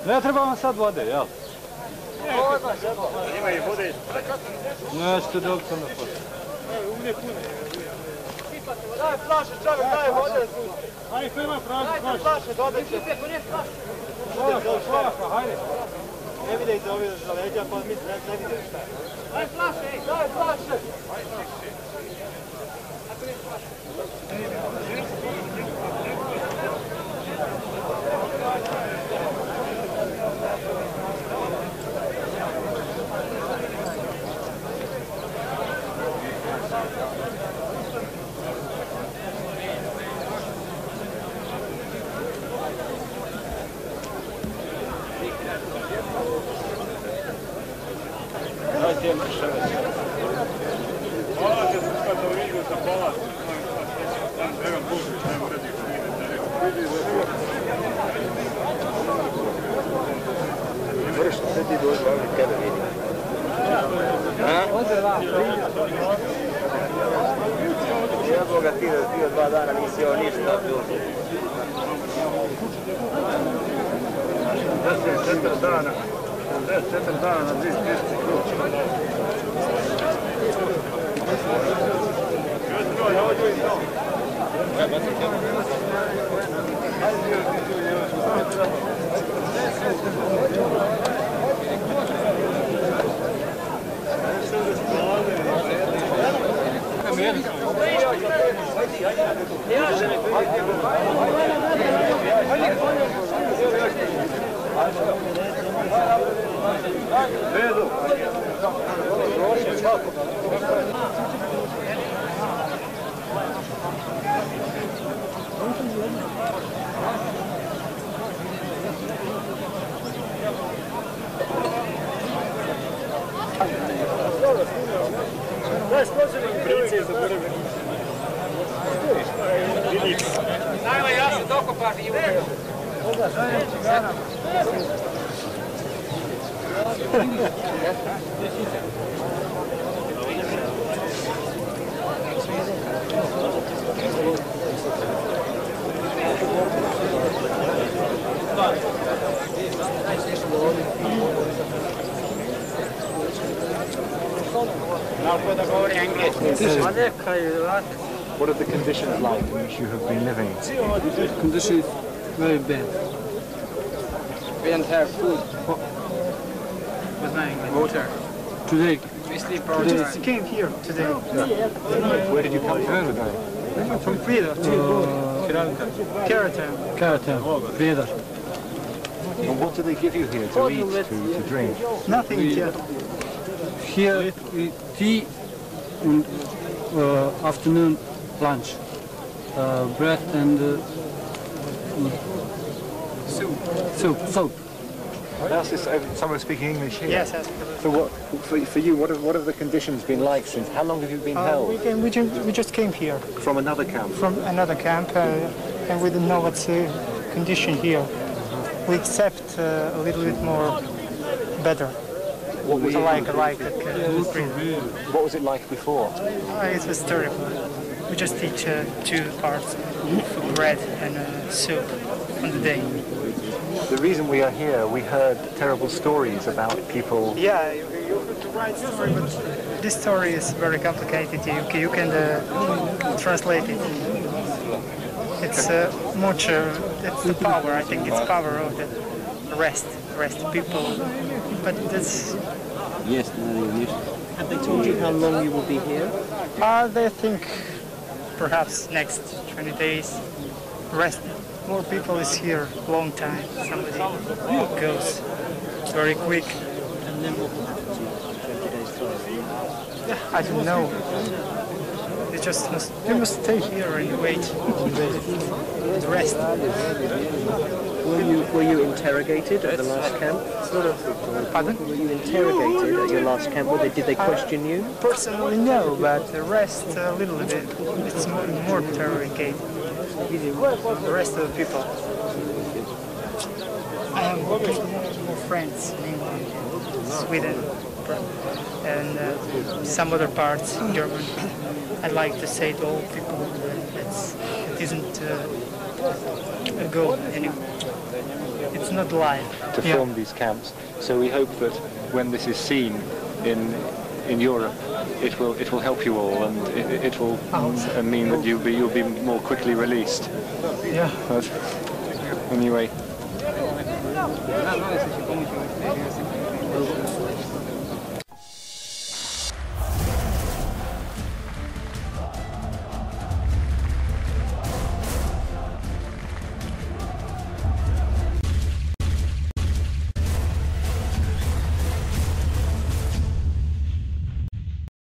Ne treba vam sad vode, jel? Ima i vode. Nećete dobiti na fotu. Daj flaše, čovjek, daj vode. Hajde, ko ima pravi flaše? Daj flaše, dobit će. Hajde. Ne vide iz ovih za leđa, pa mi ne vide šta. Daj flaše, ej, daj flaše. Moraš sve ti doći vam i tebe vidim. Ja Boga ti bio 2 dana nisi ovo ništa tu. 64 dana. 64 dana na 200 kruh. Najle, ja se dokopaš i uvedu. What are the conditions like in which you have been living? Conditions very bad. We don't have food. With nothing, water. Today. We sleep all the time. Came here today. Where did you come from today? From Prijedoru. Karatam. Prijedoru. And what do they give you here to eat, to drink? Nothing here. Here we tea and afternoon lunch. Bread and soup. That's this, someone speaking English here? Yes. So what, for you, what have the conditions been like since? How long have you been held? We just came here From another camp? from another camp, and we didn't know what's the condition here. We accept a little bit more better. What were you Like What was it like before? it was terrible. We just eat 2 parts of bread and soup on the day. The reason we are here, we heard terrible stories about people. Yeah, you heard the right story, but this story is very complicated. You can translate it. It's much. It's the power. I think it's power of the rest people. But that's. Yes, have they told you how long you will be here? They think perhaps next 20 days. Rest. More people is here long time. Somebody goes very quick. And then what will happen to you in 20 days' time? I don't know. They must stay here and wait. The rest. Were you interrogated at the last camp? Pardon? Were you interrogated at your last camp? Did they question you? Personally, no, but the rest a little bit. It's more interrogated. The rest of the people. I have more friends in England, Sweden, and some other parts in Germany. I'd like to say to all people that it isn't go anywhere. It's not live. To film these camps. So we hope that when this is seen in Europe, it will help you all, and it will mean that you'll be more quickly released. Yeah. But anyway.